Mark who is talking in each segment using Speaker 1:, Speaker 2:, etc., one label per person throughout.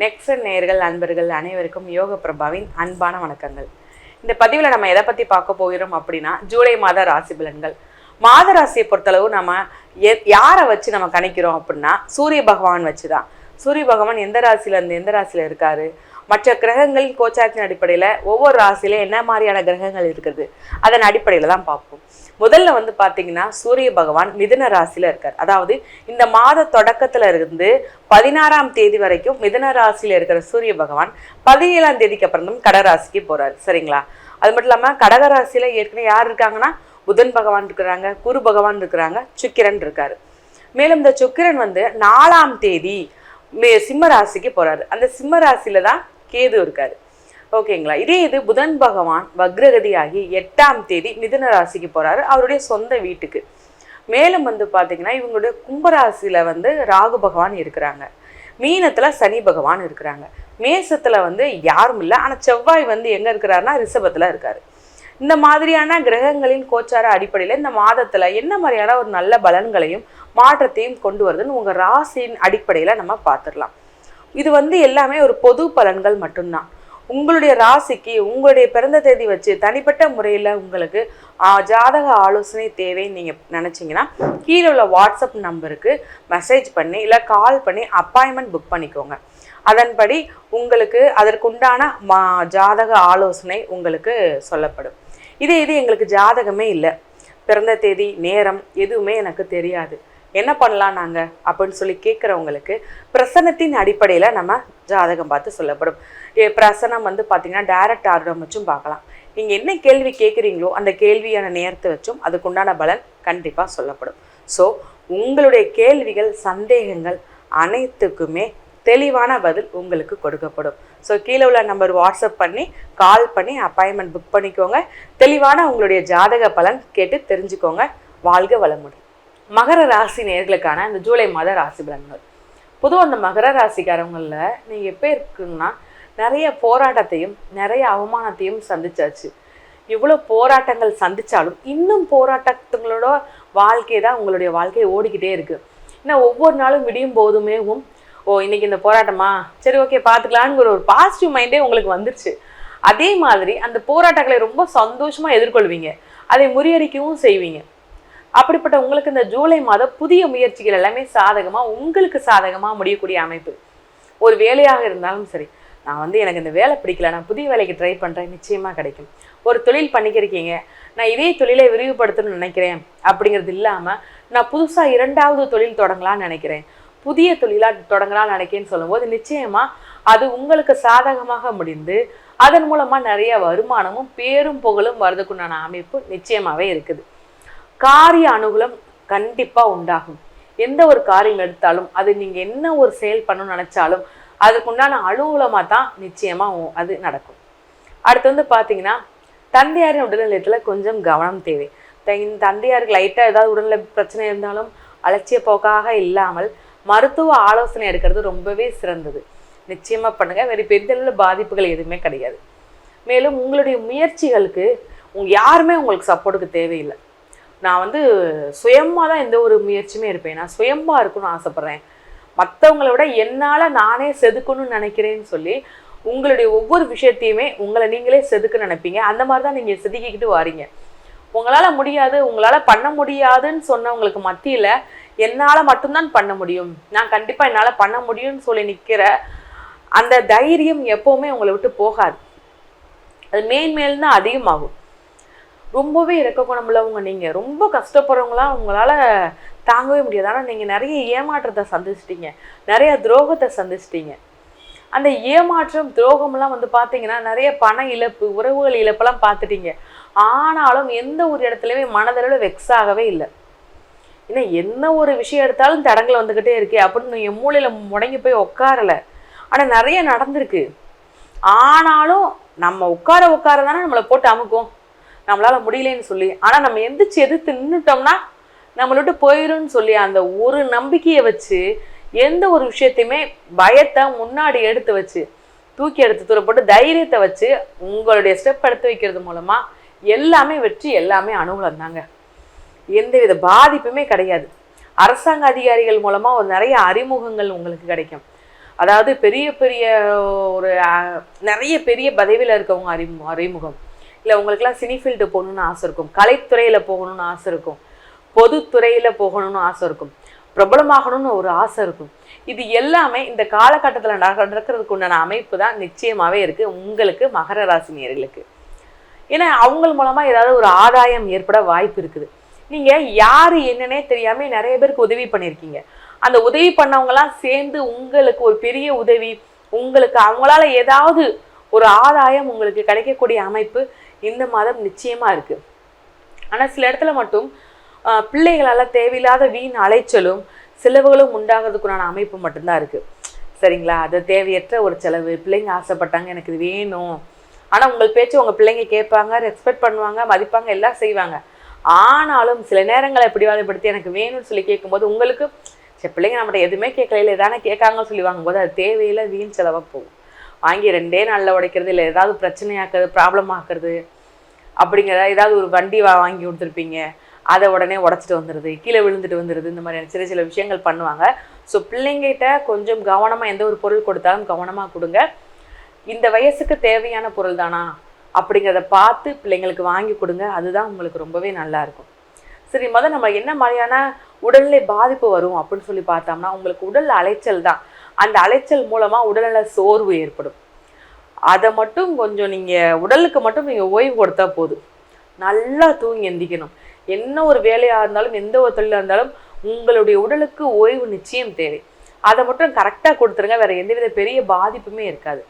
Speaker 1: Next நேயர்கள் நண்பர்கள் அனைவருக்கும் யோக பிரபாவின் அன்பான வணக்கங்கள். இந்த பதிவில் நம்ம எதை பற்றி பார்க்க போகிறோம் அப்படின்னா, ஜூலை மாத ராசி பலன்கள். மாத ராசியை பொறுத்தளவு நம்ம யாரை வச்சு நம்ம கணிக்கிறோம் அப்படின்னா, சூரிய பகவான் வச்சு தான். சூரிய பகவான் எந்த ராசியிலேருந்து எந்த ராசியில் இருக்காரு, மற்ற கிரகங்களின் கோச்சாரத்தின் அடிப்படையில் ஒவ்வொரு ராசியில என்ன மாதிரியான கிரகங்கள் இருக்குது அதன் அடிப்படையில் தான் பார்ப்போம். முதல்ல பார்த்தீங்கன்னா சூரிய பகவான் மிதுன ராசியில் இருக்கார். அதாவது இந்த மாத தொடக்கத்துல இருந்து 16ஆம் தேதி வரைக்கும் மிதுன ராசியில் இருக்கிற சூரிய பகவான் 17ஆம் தேதிக்கு அப்புறம் கடகராசிக்கு போறாரு. சரிங்களா? அது மட்டும் இல்லாமல் கடகராசியில ஏற்கனவே யார் இருக்காங்கன்னா, புதன் பகவான் இருக்கிறாங்க, குரு பகவான் இருக்கிறாங்க, சுக்கிரன் இருக்காரு. மேலும் இந்த சுக்கிரன் 4ஆம் தேதி சிம்ம ராசிக்கு போறாரு. அந்த சிம்ம ராசியில தான் கேது இருக்காரு. ஓகேங்களா? இதே இது புதன் பகவான் வக்ரகதியாகி 8ஆம் தேதி மிதுன ராசிக்கு போறாரு, அவருடைய சொந்த வீட்டுக்கு. மேலும் பார்த்தீங்கன்னா இவங்களுடைய கும்பராசியில ராகு பகவான் இருக்கிறாங்க, மீனத்துல சனி பகவான் இருக்கிறாங்க, மேசத்துல யாரும் இல்லை. ஆனா செவ்வாய் எங்க இருக்கிறாருன்னா ரிஷபத்துல இருக்காரு. இந்த மாதிரியான கிரகங்களின் கோச்சார அடிப்படையில இந்த மாதத்துல என்ன மாதிரியான ஒரு நல்ல பலன்களையும் மாற்றத்தையும் கொண்டு வருதுன்னு உங்க ராசியின் அடிப்படையில நம்ம பார்த்துடலாம். இது எல்லாமே ஒரு பொது பலன்கள் மட்டும்தான். உங்களுடைய ராசிக்கு உங்களுடைய பிறந்த தேதி வச்சு தனிப்பட்ட முறையில் உங்களுக்கு ஜாதக ஆலோசனை தேவைன்னு நீங்கள் நினச்சிங்கன்னா கீழே உள்ள வாட்ஸ்அப் நம்பருக்கு மெசேஜ் பண்ணி இல்லை கால் பண்ணி அப்பாயின்மெண்ட் புக் பண்ணிக்கோங்க. அதன்படி உங்களுக்கு அதற்குண்டான ஜாதக ஆலோசனை உங்களுக்கு சொல்லப்படும். இது எங்களுக்கு ஜாதகமே இல்லை, பிறந்த தேதி நேரம் எதுவுமே எனக்கு தெரியாது, என்ன பண்ணலாம் நாங்கள் அப்படின்னு சொல்லி கேட்குறவங்களுக்கு பிரசனத்தின் அடிப்படையில் நம்ம ஜாதகம் பார்த்து சொல்லப்படும். பிரசனம் பார்த்தீங்கன்னா டைரக்ட் ஆர்டர் வச்சும் பார்க்கலாம். நீங்கள் என்ன கேள்வி கேட்குறீங்களோ அந்த கேள்வியான நேரத்தை வச்சும் அதுக்குண்டான பலன் கண்டிப்பாக சொல்லப்படும். ஸோ உங்களுடைய கேள்விகள் சந்தேகங்கள் அனைத்துக்குமே தெளிவான பதில் உங்களுக்கு கொடுக்கப்படும். ஸோ கீழே உள்ள நம்பர் வாட்ஸ்அப் பண்ணி கால் பண்ணி அப்பாயின்மெண்ட் புக் பண்ணிக்கோங்க. தெளிவான உங்களுடைய ஜாதக பலன் கேட்டு தெரிஞ்சுக்கோங்க. வாழ்க வளமுடன். மகர ராசி நேயர்களுக்கான இந்த ஜூலை மாத ராசி பலன்கள். பொதுவாக அந்த மகர ராசிக்காரங்களில் நீங்கள் எப்போ இருக்குங்கன்னா, நிறைய போராட்டத்தையும் நிறைய அவமானத்தையும் சந்திச்சாச்சு. இவ்வளோ போராட்டங்கள் சந்தித்தாலும் இன்னும் போராட்டங்களோட வாழ்க்கை தான் உங்களுடைய வாழ்க்கை ஓடிக்கிட்டே இருக்குது. ஏன்னா ஒவ்வொரு நாளும் விடியும் போதுமேவும் இன்னைக்கு இந்த போராட்டமா, சரி ஓகே பார்த்துக்கலாங்கிற ஒரு பாசிட்டிவ் மைண்டே உங்களுக்கு வந்துருச்சு. அதே மாதிரி அந்த போராட்டங்களை ரொம்ப சந்தோஷமாக எதிர்கொள்வீங்க, அதை முறியடிக்கவும் செய்வீங்க. அப்படிப்பட்ட உங்களுக்கு இந்த ஜூலை மாதம் புதிய முயற்சிகள் எல்லாமே சாதகமாக உங்களுக்கு சாதகமாக முடியக்கூடிய அமைப்பு. ஒரு வேலையாக இருந்தாலும் சரி, நான் எனக்கு இந்த வேலை பிடிக்கல, நான் புதிய வேலைக்கு ட்ரை பண்ணுறேன், நிச்சயமாக கிடைக்கும். ஒரு தொழில் பண்ணிக்கிறீங்க, நான் இதே தொழிலை விரிவுபடுத்தணும்னு நினைக்கிறேன் அப்படிங்கிறது இல்லாமல் நான் புதுசாக 2வது தொழில் தொடங்கலான்னு நினைக்கிறேன், புதிய தொழிலாக தொடங்கலான்னு நினைக்கிறேன்னு சொல்லும்போது நிச்சயமாக அது உங்களுக்கு சாதகமாக முடிந்து அதன் மூலமாக நிறைய வருமானமும் பேரும் புகழும் வரதுக்குண்டான அமைப்பு நிச்சயமாகவே இருக்குது. காரிய அனுகூலம் கண்டிப்பாக உண்டாகும். எந்த ஒரு காரியம் எடுத்தாலும் அது நீங்கள் என்ன ஒரு செயல் பண்ணணும்னு நினச்சாலும் அதுக்குண்டான அனுகூலமாக தான் நிச்சயமாக அது நடக்கும். அடுத்து பார்த்தீங்கன்னா தந்தையாரின் உடல்நலத்தில் கொஞ்சம் கவனம் தேவை. தந்தையாருக்கு லைட்டாக ஏதாவது உடல்நல பிரச்சனை இருந்தாலும் அலட்சிய போக்காக இல்லாமல் மருத்துவ ஆலோசனை எடுக்கிறது ரொம்பவே சிறந்தது. நிச்சயமாக பண்ணுங்கள். வேறு பெரிய பாதிப்புகள் எதுவுமே கிடையாது. மேலும் உங்களுடைய முயற்சிகளுக்கு யாருமே உங்களுக்கு சப்போர்ட்டுக்கு தேவையில்லை. நான் சுயமாக தான் எந்த ஒரு முயற்சியுமே இருப்பேன். நான் சுயமாக இருக்கணும்னு ஆசைப்பட்றேன், மற்றவங்களை விட என்னால் நானே செதுக்கணும்னு நினைக்கிறேன்னு சொல்லி உங்களுடைய ஒவ்வொரு விஷயத்தையுமே உங்களை நீங்களே செதுக்க நினைப்பீங்க. அந்த மாதிரி தான் நீங்கள் செதுக்கிக்கிட்டு வாரீங்க. உங்களால் முடியாது, உங்களால் பண்ண முடியாதுன்னு சொன்னவங்களுக்கு மத்தியில் என்னால் மட்டும்தான் பண்ண முடியும், நான் கண்டிப்பாக என்னால் பண்ண முடியும்னு சொல்லி நிற்கிற அந்த தைரியம் எப்போவுமே உங்களை விட்டு போகாது. அது மேல் தான் அதிகமாகும். ரொம்பவே இறக்க குணமுள்ளவங்க நீங்கள், ரொம்ப கஷ்டப்படுறவங்களாம் உங்களால் தாங்கவே முடியாது. ஆனால் நீங்கள் நிறைய ஏமாற்றத்தை சந்திச்சிட்டீங்க, நிறைய துரோகத்தை சந்திச்சிட்டீங்க. அந்த ஏமாற்றம் துரோகம்லாம் பார்த்தீங்கன்னா நிறைய பண இழப்பு, உறவுகள் இழப்பெல்லாம் பார்த்துட்டீங்க. ஆனாலும் எந்த ஒரு இடத்துலையுமே மனதளவில் வெக்ஸாகவே இல்லை. ஏன்னா என்ன ஒரு விஷயம் எடுத்தாலும் தடங்கள் வந்துக்கிட்டே இருக்கே அப்படின்னு நீங்கள் மூளையில் முடங்கி போய் உட்காரலை. ஆனால் நிறைய நடந்திருக்கு. ஆனாலும் நம்ம உட்கார தானே நம்மளை போட்டு அமுக்கும், நம்மளால் முடியலன்னு சொல்லி. ஆனால் நம்ம எதிர்த்து நின்றுட்டோம்னா நம்மளை விட்டு போயிடும்னு சொல்லி அந்த ஒரு நம்பிக்கையை வச்சு எந்த ஒரு விஷயத்தையுமே பயத்தை முன்னாடி எடுத்து வச்சு தூக்கி எடுத்து தூர போட்டு தைரியத்தை வச்சு உங்களுடைய ஸ்டெப் எடுத்து வைக்கிறது மூலமாக எல்லாமே வெற்றி, எல்லாமே அனுகூலம் தாங்க. எந்தவித பாதிப்புமே கிடையாது. அரசாங்க அதிகாரிகள் மூலமாக ஒரு நிறைய அறிமுகங்கள் உங்களுக்கு கிடைக்கும். அதாவது பெரிய பெரிய ஒரு நிறைய பெரிய பதவியில் இருக்கவங்க அறிமுகம், இல்லை உங்களுக்குலாம் சினி ஃபீல்டு போகணுன்னு ஆசை இருக்கும், கலைத்துறையில் போகணும்னு ஆசை இருக்கும், பொதுத்துறையில் போகணும்னு ஆசை இருக்கும், பிரபலமாகணும்னு ஒரு ஆசை இருக்கும். இது எல்லாமே இந்த காலகட்டத்தில் நடக்கிறதுக்கு உண்டான அமைப்பு தான் நிச்சயமாகவே இருக்குது உங்களுக்கு மகர ராசி நேயர்களுக்கு. ஏன்னா அவங்க மூலமாக ஏதாவது ஒரு ஆதாயம் ஏற்பட வாய்ப்பு இருக்குது. நீங்கள் யார் என்னன்னே தெரியாமல் நிறைய பேருக்கு உதவி பண்ணியிருக்கீங்க. அந்த உதவி பண்ணவங்கலாம் சேர்ந்து உங்களுக்கு ஒரு பெரிய உதவி, உங்களுக்கு அவங்களால ஏதாவது ஒரு ஆதாயம் உங்களுக்கு கிடைக்கக்கூடிய அமைப்பு இந்த மாதம் நிச்சயமாக இருக்குது. ஆனால் சில இடத்துல மட்டும் பிள்ளைகளால் தேவையில்லாத வீண் அலைச்சலும் செலவுகளும் உண்டாகிறதுக்குண்டான அமைப்பு மட்டும்தான் இருக்குது. சரிங்களா? அது தேவையற்ற ஒரு செலவு. பிள்ளைங்க ஆசைப்பட்டாங்க, எனக்கு இது வேணும், ஆனால் உங்கள் பேச்சு உங்கள் பிள்ளைங்க கேட்பாங்க, ரெஸ்பெக்ட் பண்ணுவாங்க, மதிப்பாங்க, எல்லாம் செய்வாங்க. ஆனாலும் சில நேரங்களை எப்படி வாதப்படுத்தி எனக்கு வேணும்னு சொல்லி கேட்கும்போது உங்களுக்கு சரி பிள்ளைங்க நம்மகிட்ட எதுவுமே கேட்கல, இல்லை எதானே கேட்காங்கன்னு சொல்லி வாங்கும்போது அது தேவையில்லை வீண் செலவாக போகும். வாங்கி 2 நாளில் உடைக்கிறது, இல்லை ஏதாவது பிரச்சனையாக்குறது, ப்ராப்ளம் ஆக்குறது அப்படிங்கிறத, ஏதாவது ஒரு வண்டி வாங்கி கொடுத்துருப்பீங்க, அதை உடனே உடச்சிட்டு வந்துடுது, கீழே விழுந்துட்டு வந்துடுது, இந்த மாதிரியான சில சில விஷயங்கள் பண்ணுவாங்க. ஸோ பிள்ளைங்கிட்ட கொஞ்சம் கவனமாக எந்த ஒரு பொருள் கொடுத்தாலும் கவனமாக கொடுங்க. இந்த வயசுக்கு தேவையான பொருள் தானா அப்படிங்கிறத பார்த்து பிள்ளைங்களுக்கு வாங்கி கொடுங்க. அதுதான் உங்களுக்கு ரொம்பவே நல்லா இருக்கும். சரி, முதல்ல நம்ம என்ன மாதிரியான உடல்நிலை பாதிப்பு வரும் அப்படின்னு சொல்லி பார்த்தோம்னா, உங்களுக்கு உடல் அலைச்சல் தான். அந்த அலைச்சல் மூலமாக உடல்நல சோர்வு ஏற்படும். அதை மட்டும் கொஞ்சம் நீங்கள் உடலுக்கு மட்டும் நீங்கள் ஓய்வு கொடுத்தா போதும். நல்லா தூங்கி எந்திக்கணும். என்ன ஒரு வேலையாக இருந்தாலும், எந்த ஒரு தொழிலாக இருந்தாலும் உங்களுடைய உடலுக்கு ஓய்வு நிச்சயம் தேவை. அதை மட்டும் கரெக்டாக கொடுத்துருங்க. வேறு எந்தவித பெரிய பாதிப்புமே இருக்காது.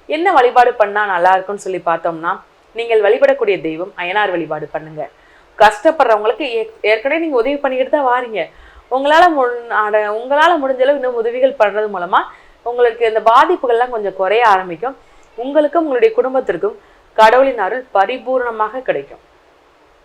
Speaker 1: என்ன வழிபாடு பண்ணால் நல்லா இருக்குன்னு சொல்லி பார்த்தோம்னா, நீங்கள் வழிபடக்கூடிய தெய்வம் அய்யனார் வழிபாடு பண்ணுங்கள். கஷ்டப்படுறவங்களுக்கு ஏற்கனவே நீங்கள் உதவி பண்ணிக்கிட்டு தான் வாரீங்க. உங்களால் முடிஞ்ச அளவு இன்னும் உதவிகள் பண்ணுறது மூலமாக உங்களுக்கு இந்த பாதிப்புகள்லாம் கொஞ்சம் குறைய ஆரம்பிக்கும். உங்களுக்கும் உங்களுடைய குடும்பத்திற்கும் கடவுளின் அருள் பரிபூர்ணமாக கிடைக்கும்.